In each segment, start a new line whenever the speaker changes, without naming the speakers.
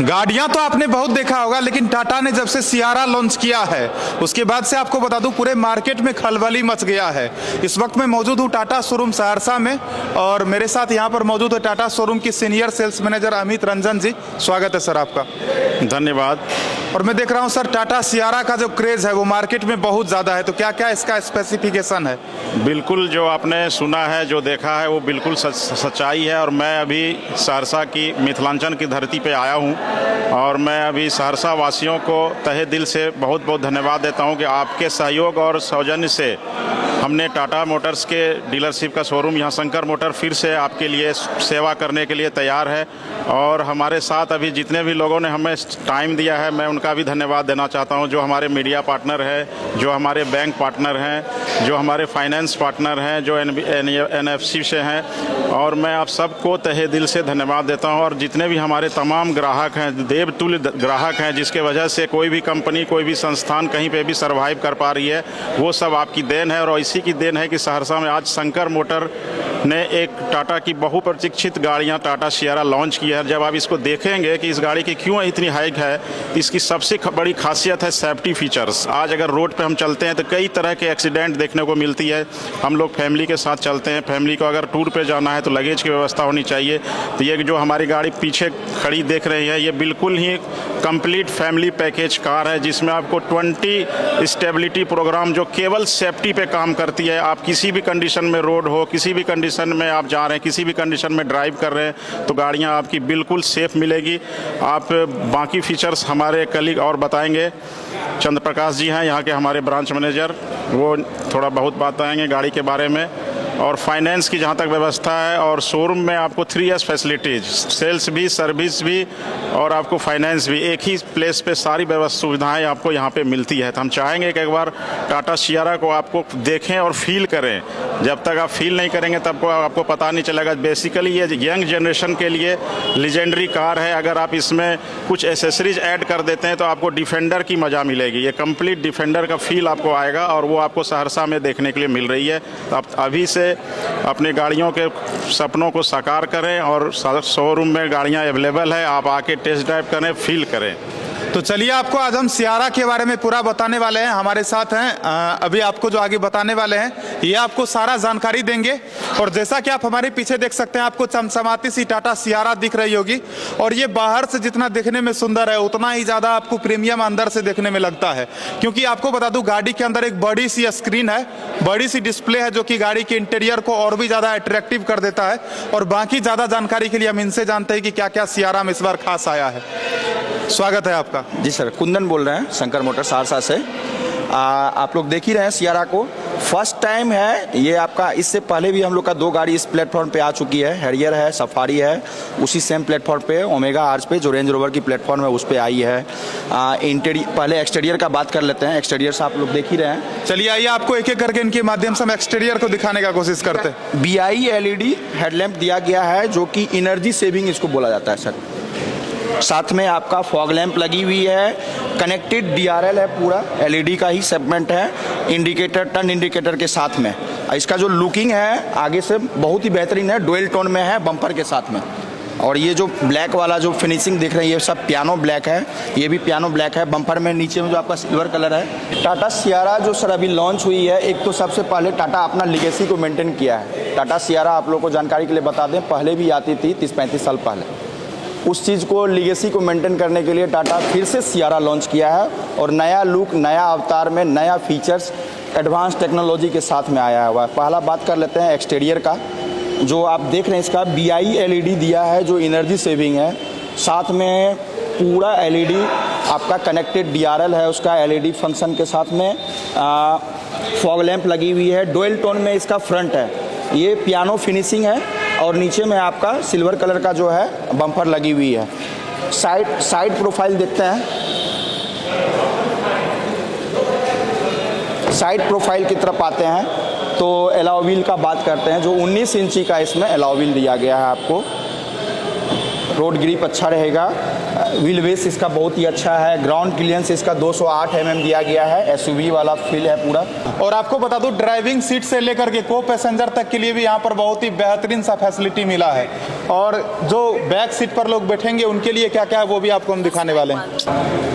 गाड़ियां तो आपने बहुत देखा होगा, लेकिन टाटा ने जब से सियारा लॉन्च किया है उसके बाद से आपको बता दूं पूरे मार्केट में खलबली मच गया है। इस वक्त मैं मौजूद हूं टाटा शोरूम सहरसा में और मेरे साथ यहां पर मौजूद है टाटा शोरूम की senior sales manager Amit Ranjan ji. स्वागत है सर आपका।
धन्यवाद।
और मैं देख रहा हूं सर टाटा सियारा का जो क्रेज़ है वो मार्केट में बहुत ज़्यादा है, तो क्या क्या इसका स्पेसिफिकेशन है?
बिल्कुल जो आपने सुना है, जो देखा है वो बिल्कुल सच्चाई है। और मैं अभी सहरसा की मिथिलांचल की धरती पे आया हूं और मैं अभी सहरसा वासियों को तहे दिल से बहुत बहुत धन्यवाद देता हूं कि आपके सहयोग और सौजन्य से हमने टाटा मोटर्स के डीलरशिप का शोरूम यहाँ शंकर मोटर फिर से आपके लिए सेवा करने के लिए तैयार है। और हमारे साथ अभी जितने भी लोगों ने हमें टाइम दिया है मैं उनका भी धन्यवाद देना चाहता हूँ। जो हमारे मीडिया पार्टनर है, जो हमारे बैंक पार्टनर हैं, जो हमारे फाइनेंस पार्टनर हैं, जो NFC से हैं, और मैं आप सबको तहे दिल से धन्यवाद देता हूँ। और जितने भी हमारे तमाम ग्राहक हैं, देवतुल्य ग्राहक हैं, जिसके वजह से कोई भी कंपनी, कोई भी संस्थान कहीं पे भी सर्वाइव कर पा रही है, वो सब आपकी देन है। और इसी की देन है कि सहरसा में आज शंकर मोटर ने एक टाटा की बहुप्रतीक्षित गाड़ियां टाटा सियारा लॉन्च की है। जब आप इसको देखेंगे कि इस गाड़ी की क्यों इतनी हाइक है, इसकी सबसे बड़ी खासियत है सेफ्टी फीचर्स। आज अगर रोड पे हम चलते हैं तो कई तरह के एक्सीडेंट देखने को मिलती है। हम लोग फैमिली के साथ चलते हैं, फैमिली को अगर टूर पे जाना है तो लगेज की व्यवस्था होनी चाहिए। तो ये जो हमारी गाड़ी पीछे खड़ी देख रही है, ये बिल्कुल ही कंप्लीट फैमिली पैकेज कार है, जिसमें आपको 20 स्टेबिलिटी प्रोग्राम जो केवल सेफ्टी पे काम करती है। आप किसी भी कंडीशन में रोड हो, किसी भी कंडीशन में आप जा रहे हैं, किसी भी कंडीशन में ड्राइव कर रहे हैं, तो गाड़ियां आपकी बिल्कुल सेफ मिलेगी। आप बाकी फीचर्स हमारे कलीग और बताएंगे। चंद्र प्रकाश जी हैं यहाँ के हमारे ब्रांच मैनेजर, वो थोड़ा बहुत बताएंगे गाड़ी के बारे में। और फाइनेंस की जहाँ तक व्यवस्था है, और शोरूम में आपको 3S फैसिलिटीज, सेल्स भी, सर्विस भी और आपको फाइनेंस भी, एक ही प्लेस पे सारी व्यवस्था सुविधाएं आपको यहाँ पे मिलती है। तो हम चाहेंगे कि एक बार टाटा सियारा को आपको देखें और फील करें। जब तक आप फील नहीं करेंगे तब आपको पता नहीं चलेगा। बेसिकली ये यंग जनरेशन के लिए लीजेंडरी कार है। अगर आप इसमें कुछ एसेसरीज ऐड कर देते हैं तो आपको डिफेंडर की मज़ा मिलेगी। ये कंप्लीट डिफेंडर का फील आपको आएगा और वो आपको सहरसा में देखने के लिए मिल रही है। तो आप अभी से अपनी गाड़ियों के सपनों को साकार करें और शोरूम में गाड़ियां अवेलेबल है, आप आके टेस्ट ड्राइव करें, फील करें।
तो चलिए आपको आज हम सियारा के बारे में पूरा बताने वाले हैं। हमारे साथ हैं अभी आपको जो आगे बताने वाले हैं ये आपको सारा जानकारी देंगे। और जैसा कि आप हमारे पीछे देख सकते हैं, आपको चमचमाती सी टाटा सियारा दिख रही होगी। और ये बाहर से जितना देखने में सुंदर है उतना ही ज़्यादा आपको प्रीमियम अंदर से देखने में लगता है। क्योंकि आपको बता दूं गाड़ी के अंदर एक बड़ी सी स्क्रीन है, बड़ी सी डिस्प्ले है, जो कि गाड़ी के इंटीरियर को और भी ज़्यादा अट्रैक्टिव कर देता है। और बाकी ज़्यादा जानकारी के लिए हम इनसे जानते हैं कि क्या क्या सियारा में इस बार खास आया है। स्वागत है आपका।
जी सर, कुंदन बोल रहे हैं शंकर मोटर सहरसा से। आप लोग देख ही रहे हैं सियारा को, फर्स्ट टाइम है ये आपका। इससे पहले भी हम लोग का 2 गाड़ी इस प्लेटफॉर्म पे आ चुकी है। हैरियर है, सफारी है, उसी सेम प्लेटफॉर्म पे ओमेगा आर्च पे जो रेंज रोवर की प्लेटफॉर्म है उस पे आई है। इंटीरियर, पहले एक्सटीरियर का बात कर लेते हैं। एक्सटीरियर से आप लोग देख ही रहे हैं।
चलिए आइए आपको एक एक करके इनके माध्यम से हम एक्सटीरियर को दिखाने का कोशिश करते हैं।
BI LED हेडलैम्प दिया गया है, जो कि एनर्जी सेविंग इसको बोला जाता है सर। साथ में आपका फॉग लैंप लगी हुई है, कनेक्टेड DRL है, पूरा LED का ही सेगमेंट है, इंडिकेटर, टर्न इंडिकेटर के साथ में। इसका जो लुकिंग है आगे से बहुत ही बेहतरीन है, डुअल टोन में है बम्पर के साथ में। और ये जो ब्लैक वाला जो फिनिशिंग दिख रही है ये सब पियानो ब्लैक है, ये भी पियानो ब्लैक है। बम्पर में नीचे में जो आपका सिल्वर कलर है। टाटा सियारा जो सर अभी लॉन्च हुई है, एक तो सबसे पहले टाटा अपना लीगेसी को मेंटेन किया है। टाटा सियारा आप लोगों को जानकारी के लिए बता दें, पहले भी आती थी 30-35 साल पहले। उस चीज़ को, लीगेसी को मेंटेन करने के लिए टाटा फिर से सियारा लॉन्च किया है और नया लुक, नया अवतार में नया फीचर्स, एडवांस टेक्नोलॉजी के साथ में आया हुआ है। पहला बात कर लेते हैं एक्सटीरियर का। जो आप देख रहे हैं इसका BI LED दिया है जो एनर्जी सेविंग है। साथ में पूरा LED आपका कनेक्टेड DRL है, उसका LED फंक्शन के साथ में फॉग लैंप लगी हुई है। डुअल टोन में इसका फ्रंट है, ये पियानो फिनिशिंग है और नीचे में आपका सिल्वर कलर का जो है बम्पर लगी हुई है। साइड प्रोफाइल देखते हैं। साइड प्रोफाइल की तरफ आते हैं तो एलॉय व्हील का बात करते हैं, जो 19 इंची का इसमें एलॉय व्हील दिया गया है आपको। रोड ग्रिप अच्छा रहेगा। व्हील बेस इसका बहुत ही अच्छा है। ग्राउंड क्लियरेंस इसका 208 mm दिया गया है। एसयूवी वाला फील है पूरा।
और आपको बता दूं ड्राइविंग सीट से लेकर के को पैसेंजर तक के लिए भी यहाँ पर बहुत ही बेहतरीन सा फैसिलिटी मिला है। और जो बैक सीट पर लोग बैठेंगे उनके लिए क्या क्या है वो भी आपको हम दिखाने वाले हैं।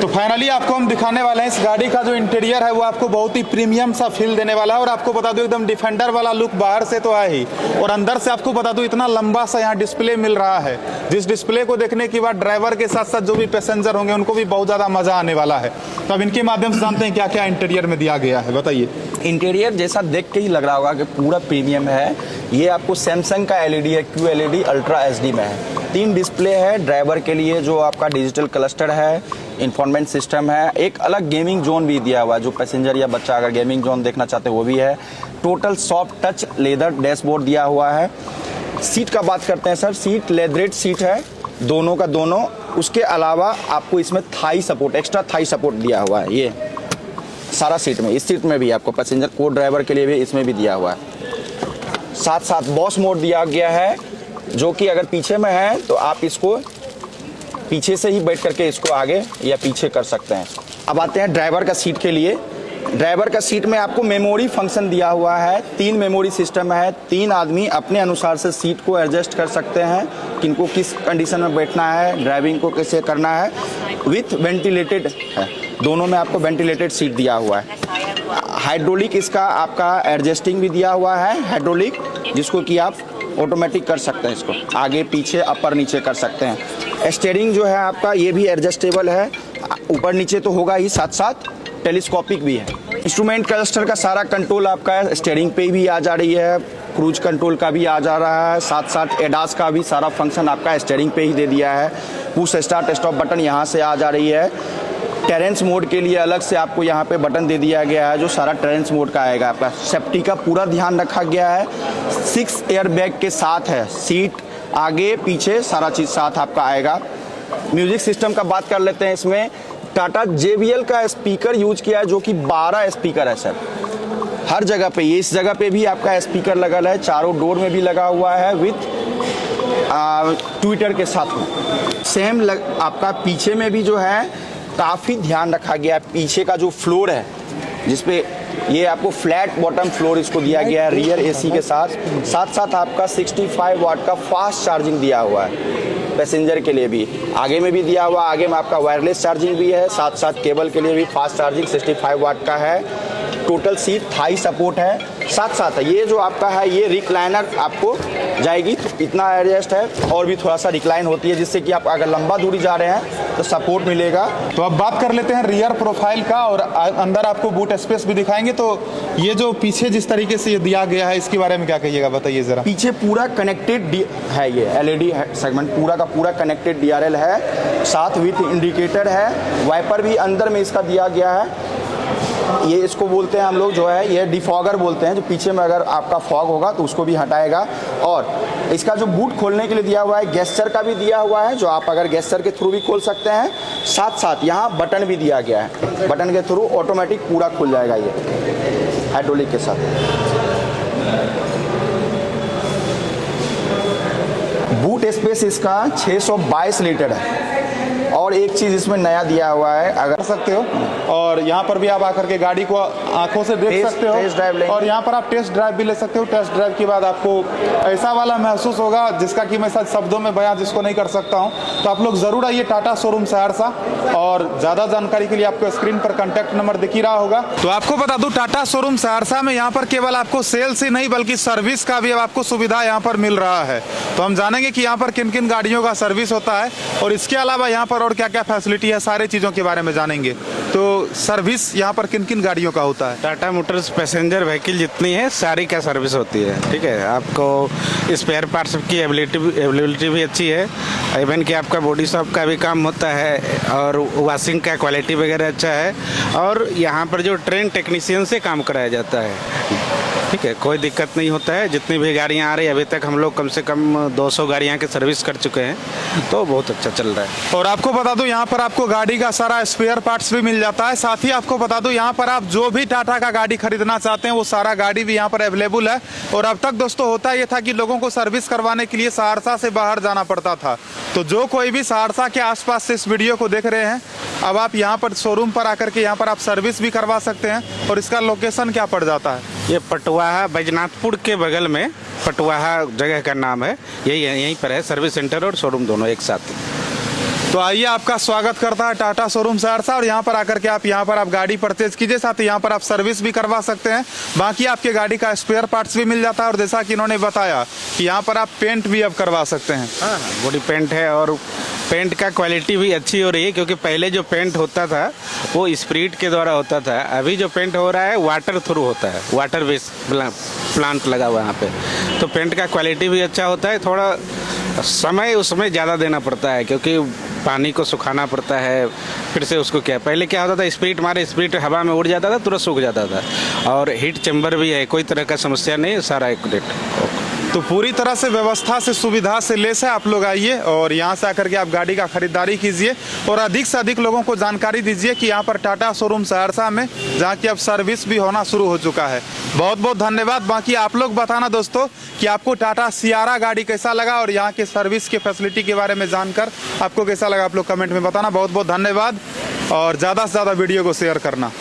तो फाइनली आपको हम दिखाने वाले हैं इस गाड़ी का जो इंटीरियर है वो आपको बहुत ही प्रीमियम सा फील देने वाला है। और आपको बता दूं एकदम डिफेंडर वाला लुक बाहर से तो है ही, और अंदर से आपको बता दूं इतना लंबा सा यहाँ डिस्प्ले मिल रहा है, जिस डिस्प्ले को देखने के बाद ड्राइवर के साथ साथ जो भी पैसेंजर होंगे उनको भी बहुत ज़्यादा मजा आने वाला है। तो अब इनके माध्यम से जानते हैं क्या क्या इंटीरियर में दिया गया है, बताइए।
इंटीरियर जैसा देख के ही लग रहा होगा कि पूरा प्रीमियम है। ये आपको सैमसंग का एलईडी है, QLED अल्ट्रा HD में है। 3 डिस्प्ले है ड्राइवर के लिए, जो आपका डिजिटल क्लस्टर है, इंफॉर्मेंट सिस्टम है। एक अलग गेमिंग जोन भी दिया हुआ है, जो पैसेंजर या बच्चा अगर गेमिंग जोन देखना चाहते हैं वो भी है। Total soft touch leather dashboard दिया हुआ है। सीट का बात करते हैं सर, सीट लेदरेट सीट है दोनों का दोनों। उसके अलावा आपको इसमें Thai support, extra Thai support दिया हुआ है। ये सारा सीट में, इस सीट में भी आपको पैसेंजर को ड्राइवर के लिए भी इसमें भी दिया हुआ है। साथ साथ बॉस मोड दिया गया है, जो कि अगर पीछे में है तो आप इसको पीछे से ही बैठ करके इसको आगे या पीछे कर सकते हैं। अब आते हैं ड्राइवर का सीट के लिए। ड्राइवर का सीट में आपको मेमोरी फंक्शन दिया हुआ है। 3 मेमोरी सिस्टम है। 3 आदमी अपने अनुसार से सीट को एडजस्ट कर सकते हैं, किनको किस कंडीशन में बैठना है, ड्राइविंग को कैसे करना है। विथ वेंटिलेटेड है, दोनों में आपको वेंटिलेटेड सीट दिया हुआ है। हाइड्रोलिक इसका आपका एडजस्टिंग भी दिया हुआ है, हाइड्रोलिक, जिसको कि आप ऑटोमेटिक कर सकते हैं, इसको आगे पीछे अपर नीचे कर सकते हैं। स्टीयरिंग जो है आपका ये भी एडजस्टेबल है, ऊपर नीचे तो होगा ही, साथ साथ टेलीस्कोपिक भी है। इंस्ट्रूमेंट क्लस्टर का सारा कंट्रोल आपका स्टीयरिंग पे भी आ जा रही है, क्रूज कंट्रोल का भी आ जा रहा है, साथ साथ एडास का भी सारा फंक्शन आपका स्टीयरिंग पे ही दे दिया है। पुश स्टार्ट स्टॉप बटन यहाँ से आ जा रही है। टेरेंस मोड के लिए अलग से आपको यहाँ पे बटन दे दिया गया है, जो सारा टेरेंस मोड का आएगा। आपका सेफ्टी का पूरा ध्यान रखा गया है। 6 एयर बैग के साथ है, सीट आगे पीछे सारा चीज़ साथ आपका आएगा। म्यूजिक सिस्टम का बात कर लेते हैं। इसमें टाटा JBL का स्पीकर यूज किया है, जो कि 12 स्पीकर है सर, हर जगह पे। ये इस जगह पे भी आपका स्पीकर लगा है, चारों डोर में भी लगा हुआ है, विथ ट्विटर के साथ में। सेम आपका पीछे में भी जो है काफ़ी ध्यान रखा गया है। पीछे का जो फ्लोर है, जिसपे ये आपको फ्लैट बॉटम फ्लोर इसको दिया गया है, रियर AC के साथ। साथ साथ आपका 65 वाट का फास्ट चार्जिंग दिया हुआ है पैसेंजर के लिए भी। आगे में भी दिया हुआ, आगे में आपका वायरलेस चार्जिंग भी है, साथ साथ केबल के लिए भी फास्ट चार्जिंग 65 वाट का है। टोटल सीट थाई सपोर्ट है। साथ साथ ये जो आपका है ये रिक्लाइनर आपको जाएगी, इतना एडजस्ट है, और भी थोड़ा सा रिक्लाइन होती है, जिससे कि आप अगर लंबा दूरी जा रहे हैं तो सपोर्ट मिलेगा।
तो अब बात कर लेते हैं रियर प्रोफाइल का, और अंदर आपको बूट स्पेस भी दिखाएंगे। तो ये जो पीछे जिस तरीके से ये दिया गया है, इसके बारे में क्या कहिएगा, बताइए जरा।
पीछे पूरा कनेक्टेड है, ये LED सेगमेंट पूरा का पूरा कनेक्टेड DRL है, साथ विथ इंडिकेटर है। वाइपर भी अंदर में इसका दिया गया है। ये इसको बोलते हैं हम लोग जो है ये डिफॉगर बोलते हैं, जो पीछे में अगर आपका फॉग होगा तो उसको भी हटाएगा। और इसका जो बूट खोलने के लिए दिया हुआ है, गेस्चर का भी दिया हुआ है, जो आप अगर गेस्चर के थ्रू भी खोल सकते हैं। साथ साथ यहाँ बटन भी दिया गया है, बटन के थ्रू ऑटोमेटिक पूरा खुल जाएगा ये हाइड्रोलिक के साथ। बूट स्पेस इसका 622 लीटर है। और एक चीज़ इसमें नया दिया हुआ है, अगर
कर सकते हो, और यहाँ पर भी आप आकर के गाड़ी को आंखों से देख सकते
टेस्ट ड्राइव
हो,
लेंगे।
और यहाँ पर आप टेस्ट ड्राइव भी ले सकते हो। टेस्ट ड्राइव के बाद आपको ऐसा वाला महसूस होगा जिसका कि मैं शायद शब्दों में बयां जिसको नहीं कर सकता हूँ। तो आप लोग ज़रूर आइए टाटा शोरूम सहरसा, और ज़्यादा जानकारी के लिए आपको स्क्रीन पर कॉन्टैक्ट नंबर दिख ही रहा होगा। तो आपको बता दूँ टाटा शोरूम सहरसा में यहाँ पर केवल आपको सेल्स ही नहीं बल्कि सर्विस का भी अब आपको सुविधा यहाँ पर मिल रहा है। तो हम जानेंगे कि यहाँ पर किन किन गाड़ियों का सर्विस होता है, और इसके अलावा यहाँ पर और क्या क्या फैसिलिटी है, सारी चीज़ों के बारे में जानेंगे। तो सर्विस यहाँ पर किन किन गाड़ियों का होता है?
टाटा मोटर्स पैसेंजर व्हीकल जितनी है सारी का सर्विस होती है, ठीक है। आपको स्पेयर पार्ट्स की अवेलेबिलिटी भी अच्छी है। इवन कि आपका बॉडी शॉप का भी काम होता है, और वॉशिंग का क्वालिटी वगैरह अच्छा है। और यहाँ पर जो ट्रेन टेक्नीशियन से काम कराया जाता है। ठीक है, कोई दिक्कत नहीं होता है। जितनी भी गाड़ियाँ आ रही है अभी तक हम लोग कम से कम 200 गाड़ियाँ की सर्विस कर चुके हैं, तो बहुत अच्छा चल रहा है।
और आपको बता दूं यहाँ पर आपको गाड़ी का सारा स्पेयर पार्ट्स भी मिल जाता है। साथ ही आपको बता दूं यहाँ पर आप जो भी टाटा का गाड़ी खरीदना चाहते हैं वो सारा गाड़ी भी यहाँ पर अवेलेबल है। और अब तक दोस्तों होता ये था कि लोगों को सर्विस करवाने के लिए सहरसा से बाहर जाना पड़ता था। तो जो कोई भी सहरसा के आसपास से इस वीडियो को देख रहे हैं, अब आप यहाँ पर शोरूम पर आकर के यहाँ पर आप सर्विस भी करवा सकते हैं। और इसका लोकेशन क्या पड़ जाता है?
ये पटवाहा बैजनाथपुर के बगल में पटवाहा जगह का नाम है, यहीं पर है। सर्विस सेंटर और शोरूम दोनों एक साथ।
तो आइए, आपका स्वागत करता है टाटा शोरूम सहरसा। और यहाँ पर आकर के आप यहाँ पर आप गाड़ी परचेज कीजिए, साथ ही यहाँ पर आप सर्विस भी करवा सकते हैं। बाकी आपके गाड़ी का स्पेयर पार्ट्स भी मिल जाता है। और जैसा कि इन्होंने बताया कि यहाँ पर आप पेंट भी अब करवा सकते हैं।
हाँ, बॉडी पेंट है और पेंट का क्वालिटी भी अच्छी हो रही है, क्योंकि पहले जो पेंट होता था वो स्प्रीट के द्वारा होता था। अभी जो पेंट हो रहा है वाटर थ्रू होता है, वाटर बेस्ड प्लांट लगा हुआ है यहाँ पे, तो पेंट का क्वालिटी भी अच्छा होता है। थोड़ा समय उसमें ज़्यादा देना पड़ता है, क्योंकि पानी को सुखाना पड़ता है, फिर से उसको क्या, पहले क्या होता था स्प्रीट मारे, स्प्रीट हवा में उड़ जाता था, तुरंत सूख जाता था। और हीट चैम्बर भी है, कोई तरह का समस्या नहीं, सारा एक्यूरेट।
तो पूरी तरह से व्यवस्था से सुविधा से लेस है। आप लोग आइए और यहाँ से आकर के आप गाड़ी का खरीदारी कीजिए और अधिक से अधिक लोगों को जानकारी दीजिए कि यहाँ पर टाटा शोरूम सहरसा में, जहाँ की अब सर्विस भी होना शुरू हो चुका है। बहुत बहुत धन्यवाद। बाकी आप लोग बताना दोस्तों कि आपको टाटा सियारा गाड़ी कैसा लगा और यहाँ के सर्विस के फैसिलिटी के बारे में जानकर आपको कैसा लगा, आप लोग कमेंट में बताना। बहुत बहुत धन्यवाद और ज़्यादा से ज़्यादा वीडियो को शेयर करना।